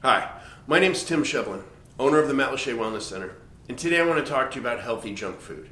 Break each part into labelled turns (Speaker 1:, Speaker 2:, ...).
Speaker 1: Hi, my name's Tim Shevlin, owner of the Matt Lachey Wellness Center, and today I want to talk to you about healthy junk food.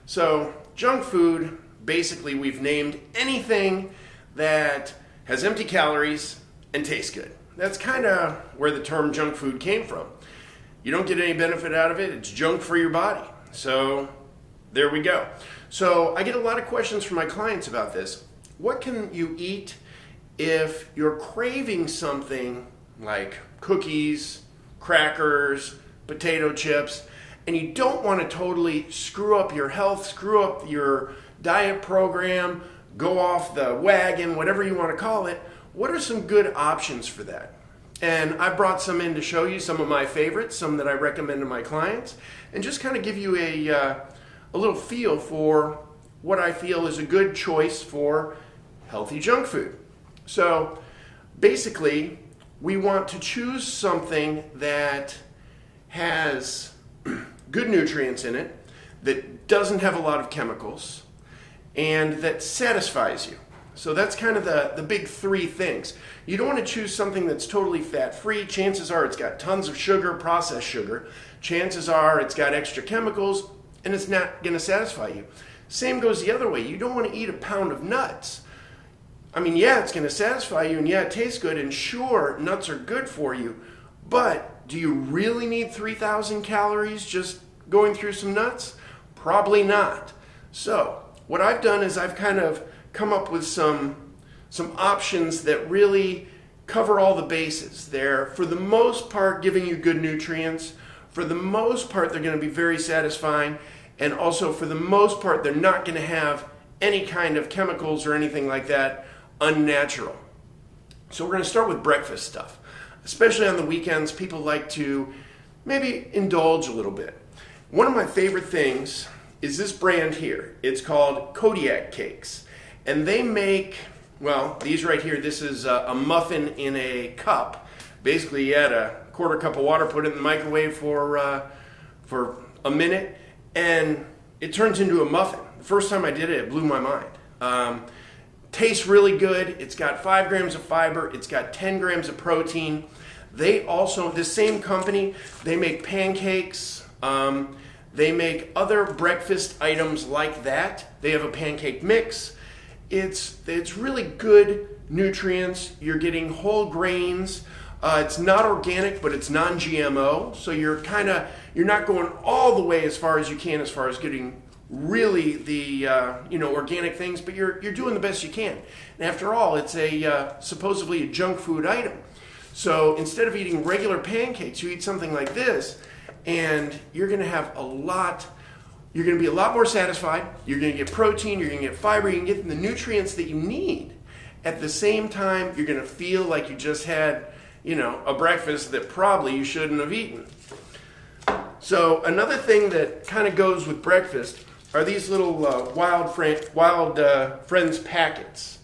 Speaker 1: So, junk food, basically we've named anything that has empty calories and tastes good. That's kind of where the term junk food came from. You don't get any benefit out of it, it's junk for your body. So, there we go. So, I get a lot of questions from my clients about this. What can you eat if you're craving something like cookies, crackers, potato chips, and you don't want to totally screw up your health, screw up your diet program, go off the wagon, whatever you want to call it? What are some good options for that? And I brought some in to show you some of my favorites, some that I recommend to my clients, and just kind of give you a little feel for what I feel is a good choice for healthy junk food. So basically, we want to choose something that has good nutrients in it, that doesn't have a lot of chemicals, and that satisfies you. So that's kind of the big three things. You don't want to choose something that's totally fat-free. Chances are it's got tons of sugar, processed sugar. Chances are it's got extra chemicals, and it's not going to satisfy you. Same goes the other way. You don't want to eat a pound of nuts. I mean, yeah, it's going to satisfy you, and yeah, it tastes good, and sure, nuts are good for you, but do you really need 3,000 calories just going through some nuts? Probably not. So, what I've done is I've kind of come up with some options that really cover all the bases. They're, for the most part, giving you good nutrients. For the most part, they're going to be very satisfying, and also, for the most part, they're not going to have any kind of chemicals or anything like that unnatural. So we're going to start with breakfast stuff. Especially on the weekends, people like to maybe indulge a little bit. One of my favorite things is this brand here. It's called Kodiak Cakes. And they make, well, these right here, this is a muffin in a cup. Basically, you add a quarter cup of water, put it in the microwave for a minute, and it turns into a muffin. The first time I did it, it blew my mind. Tastes really good. It's got 5 grams of fiber. It's got 10 grams of protein. They also, this same company, they make pancakes. They make other breakfast items like that. They have a pancake mix. It's really good nutrients. You're getting whole grains. It's not organic, but it's non-GMO. So you're not going all the way as far as you can as far as getting really the organic things, but you're doing the best you can. And after all, it's supposedly a junk food item. So instead of eating regular pancakes, you eat something like this, and you're going to have you're going to be a lot more satisfied. You're going to get protein, you're going to get fiber, you can get the nutrients that you need. At the same time, you're going to feel like you just had, a breakfast that probably you shouldn't have eaten. So another thing that kind of goes with breakfast are these little Wild Friends packets.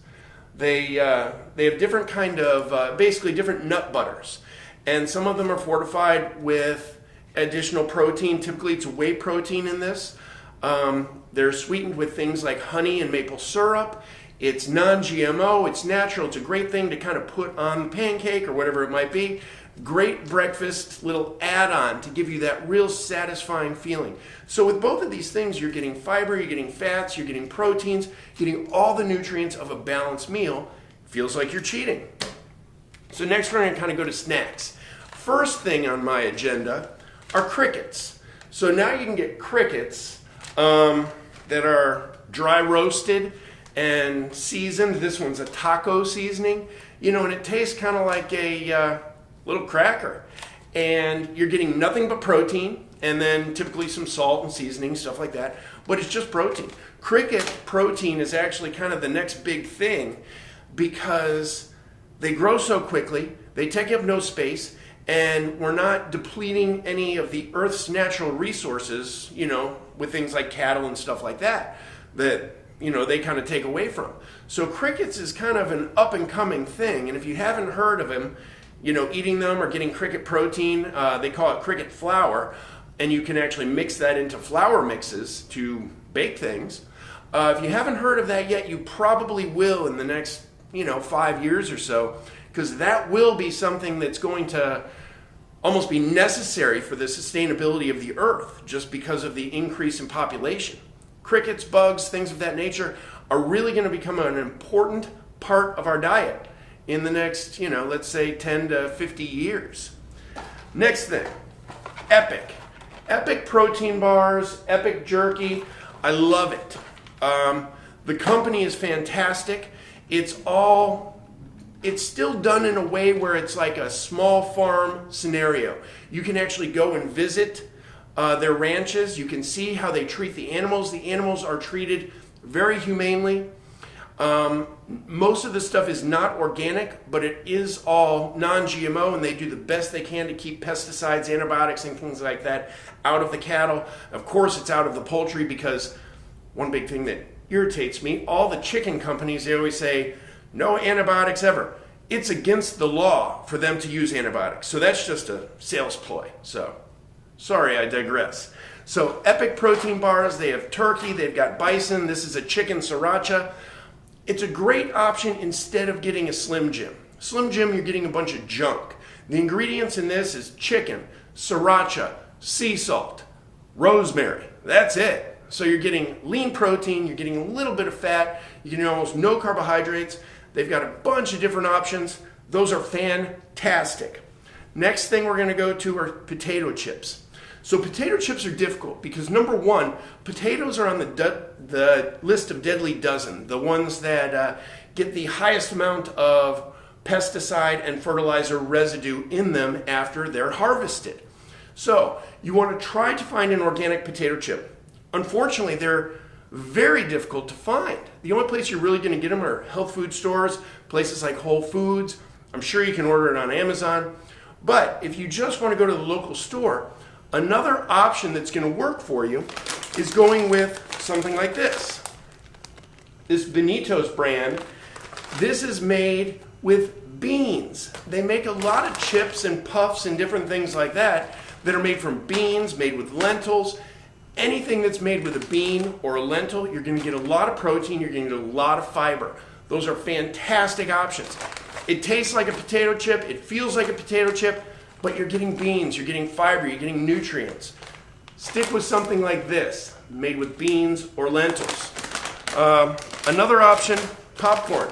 Speaker 1: They have different kind of, basically different nut butters. And some of them are fortified with additional protein. Typically it's whey protein in this. They're sweetened with things like honey and maple syrup. It's non-GMO, it's natural. It's a great thing to kind of put on the pancake or whatever it might be. Great breakfast little add-on to give you that real satisfying feeling. So with both of these things, you're getting fiber, you're getting fats, you're getting proteins, getting all the nutrients of a balanced meal. Feels like you're cheating. So next we're going to kind of go to snacks. First thing on my agenda are crickets. So now you can get crickets that are dry roasted and seasoned. This one's a taco seasoning, and it tastes kind of like a little cracker, and you're getting nothing but protein, and then typically some salt and seasoning, stuff like that, but it's just protein. Cricket protein is actually kind of the next big thing because they grow so quickly, they take up no space, and we're not depleting any of the Earth's natural resources, with things like cattle and stuff like that they kind of take away from. So crickets is kind of an up-and-coming thing, and if you haven't heard of them, eating them or getting cricket protein, they call it cricket flour, and you can actually mix that into flour mixes to bake things. If you haven't heard of that yet, you probably will in the next 5 years or so, because that will be something that's going to almost be necessary for the sustainability of the earth just because of the increase in population. Crickets, bugs, things of that nature are really going to become an important part of our diet in the next, let's say 10 to 50 years. Next thing, Epic. Epic protein bars, Epic jerky. I love it. The company is fantastic. It's still done in a way where it's like a small farm scenario. You can actually go and visit their ranches. You can see how they treat the animals. The animals are treated very humanely. Most of the stuff is not organic, but it is all non-GMO, and they do the best they can to keep pesticides, antibiotics, and things like that out of the cattle. Of course, it's out of the poultry, because one big thing that irritates me, all the chicken companies, they always say, no antibiotics ever. It's against the law for them to use antibiotics. So that's just a sales ploy. So, sorry, I digress. So, Epic protein bars, they have turkey, they've got bison, this is a chicken sriracha. It's a great option instead of getting a Slim Jim. Slim Jim, you're getting a bunch of junk. The ingredients in this is chicken, sriracha, sea salt, rosemary. That's it. So you're getting lean protein, you're getting a little bit of fat, you're getting almost no carbohydrates. They've got a bunch of different options. Those are fantastic. Next thing we're going to go to are potato chips. So potato chips are difficult because, number one, potatoes are on the list of deadly dozen, the ones that get the highest amount of pesticide and fertilizer residue in them after they're harvested. So you want to try to find an organic potato chip. Unfortunately, they're very difficult to find. The only place you're really going to get them are health food stores, places like Whole Foods. I'm sure you can order it on Amazon. But if you just want to go to the local store, another option that's going to work for you is going with something like this. This Benito's brand. This is made with beans. They make a lot of chips and puffs and different things like that are made from beans, made with lentils. Anything that's made with a bean or a lentil, you're going to get a lot of protein, you're going to get a lot of fiber. Those are fantastic options. It tastes like a potato chip, it feels like a potato chip, but you're getting beans, you're getting fiber, you're getting nutrients. Stick with something like this, made with beans or lentils. Another option, popcorn.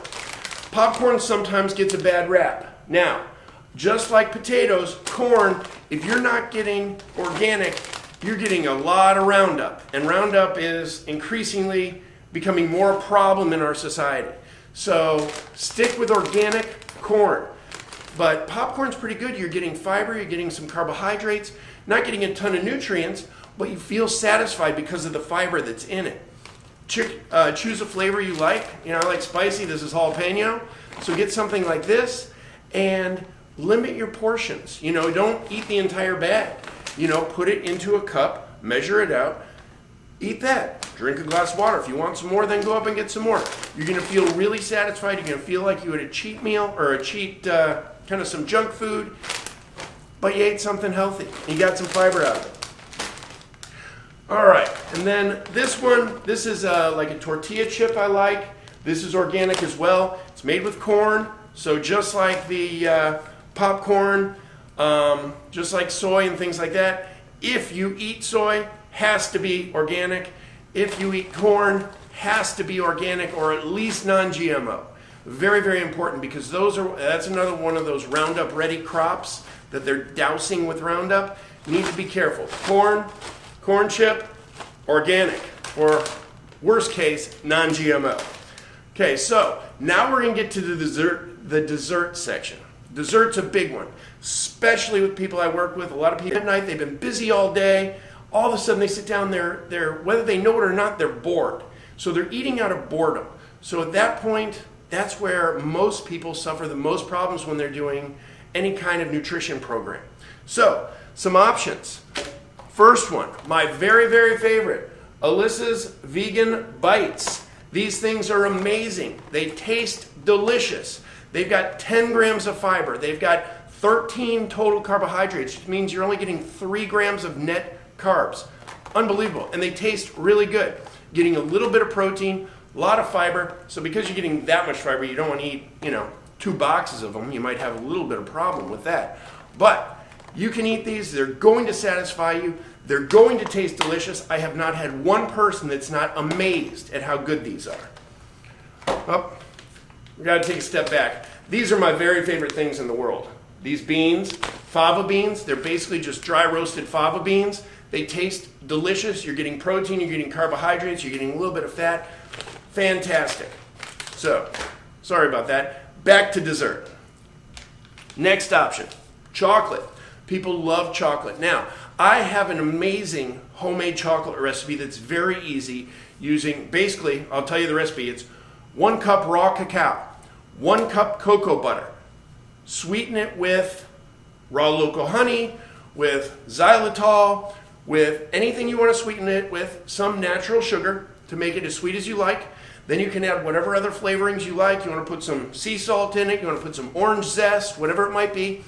Speaker 1: Popcorn sometimes gets a bad rap. Now, just like potatoes, corn, if you're not getting organic, you're getting a lot of Roundup. And Roundup is increasingly becoming more a problem in our society. So stick with organic corn. But popcorn's pretty good. You're getting fiber, you're getting some carbohydrates, not getting a ton of nutrients, but you feel satisfied because of the fiber that's in it. Choose a flavor you like. I like spicy. This is jalapeno. So get something like this and limit your portions. Don't eat the entire bag. Put it into a cup, measure it out, eat that. Drink a glass of water. If you want some more, then go up and get some more. You're going to feel really satisfied. You're going to feel like you had a cheat meal or a cheat kind of some junk food, but you ate something healthy. You got some fiber out of it. All right, and then this one, this is like a tortilla chip I like. This is organic as well. It's made with corn, so just like the popcorn, just like soy and things like that. If you eat soy, has to be organic. If you eat corn, has to be organic or at least non-GMO. Very, very important because that's another one of those Roundup ready crops that they're dousing with Roundup. You need to be careful. Corn chip, organic, or worst case, non-GMO. Okay, so now we're going to get to the dessert section. Dessert's a big one, especially with people I work with. A lot of people at night, they've been busy all day. All of a sudden they sit down there, whether they know it or not, they're bored. So they're eating out of boredom. So at that point, that's where most people suffer the most problems when they're doing any kind of nutrition program. So, some options. First one, my very, very favorite, Alyssa's Vegan Bites. These things are amazing. They taste delicious. They've got 10 grams of fiber. They've got 13 total carbohydrates, which means you're only getting 3 grams of net carbs. Unbelievable. And they taste really good. Getting a little bit of protein, a lot of fiber. So because you're getting that much fiber, you don't want to eat, 2 boxes of them, you might have a little bit of problem with that. But you can eat these. They're going to satisfy you. They're going to taste delicious. I have not had one person that's not amazed at how good these are. Oh, we got to take a step back. These are my very favorite things in the world. These beans, fava beans, they're basically just dry roasted fava beans. They taste delicious. You're getting protein, you're getting carbohydrates, you're getting a little bit of fat. Fantastic. So, sorry about that. Back to dessert. Next option, chocolate. People love chocolate. Now, I have an amazing homemade chocolate recipe that's very easy using, basically, I'll tell you the recipe. It's 1 cup raw cacao, 1 cup cocoa butter. Sweeten it with raw local honey, with xylitol, with anything you want to sweeten it with, some natural sugar to make it as sweet as you like. Then you can add whatever other flavorings you like. You want to put some sea salt in it, you want to put some orange zest, whatever it might be.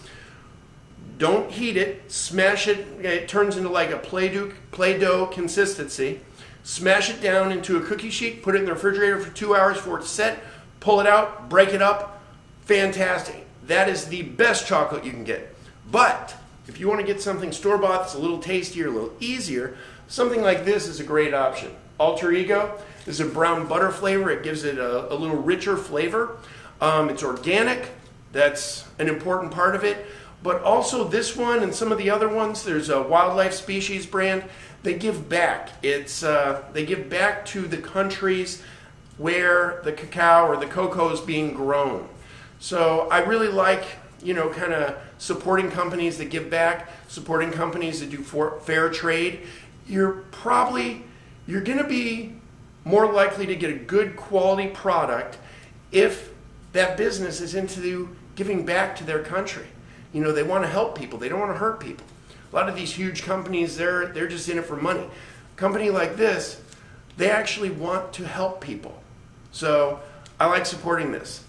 Speaker 1: Don't heat it, smash it. It turns into like a Play-Doh consistency. Smash it down into a cookie sheet, put it in the refrigerator for 2 hours for it to set, pull it out, break it up. Fantastic. That is the best chocolate you can get. But if you want to get something store-bought that's a little tastier, a little easier, something like this is a great option. Alter Ego is a brown butter flavor. It gives it a little richer flavor. It's organic. That's an important part of it. But also this one and some of the other ones, there's a Wildlife Species brand. They give back. They give back to the countries where the cacao or the cocoa is being grown. So I really like, kind of supporting companies that give back, supporting companies that do fair trade. You're going to be more likely to get a good quality product if that business is into giving back to their country. They want to help people. They don't want to hurt people. A lot of these huge companies, they're just in it for money. A company like this, they actually want to help people. So I like supporting this.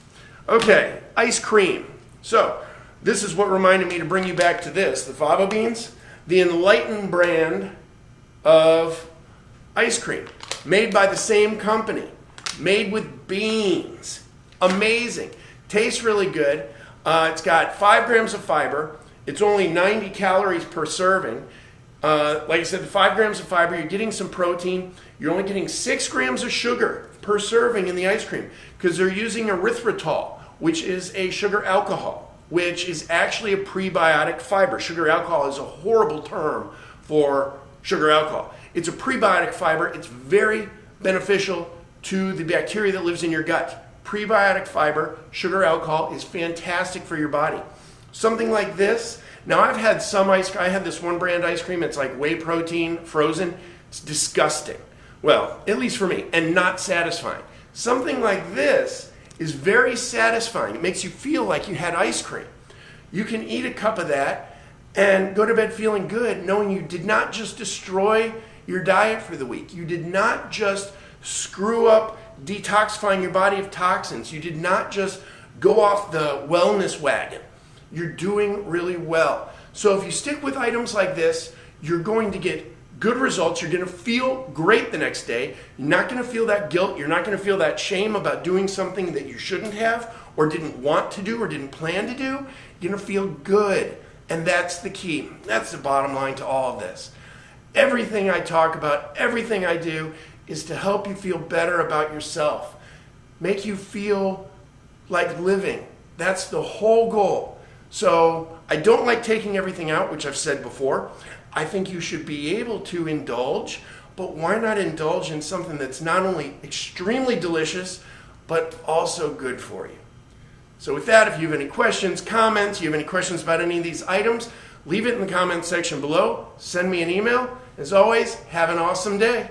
Speaker 1: Okay, ice cream. So this is what reminded me to bring you back to this, the fava beans, the Enlighten brand of ice cream, made by the same company, made with beans. Amazing. Tastes really good. It's got 5 grams of fiber. It's only 90 calories per serving. Like I said, the 5 grams of fiber, you're getting some protein. You're only getting 6 grams of sugar per serving in the ice cream because they're using erythritol, which is a sugar alcohol, which is actually a prebiotic fiber. Sugar alcohol is a horrible term for sugar alcohol. It's a prebiotic fiber. It's very beneficial to the bacteria that lives in your gut. Prebiotic fiber, sugar alcohol is fantastic for your body. Something like this. Now I've had some ice cream. I had this one brand ice cream. It's like whey protein frozen. It's disgusting. Well, at least for me, and not satisfying. Something like this is very satisfying. It makes you feel like you had ice cream. You can eat a cup of that and go to bed feeling good, knowing you did not just destroy your diet for the week. You did not just screw up detoxifying your body of toxins. You did not just go off the wellness wagon. You're doing really well. So if you stick with items like this, you're going to get good results. You're going to feel great the next day. You're not going to feel that guilt. You're not going to feel that shame about doing something that you shouldn't have or didn't want to do or didn't plan to do. You're going to feel good. And that's the key. That's the bottom line to all of this. Everything I talk about, everything I do is to help you feel better about yourself. Make you feel like living. That's the whole goal. So I don't like taking everything out, which I've said before. I think you should be able to indulge, but why not indulge in something that's not only extremely delicious, but also good for you? So with that, if you have any questions, comments, you have any questions about any of these items, leave it in the comments section below. Send me an email. As always, have an awesome day.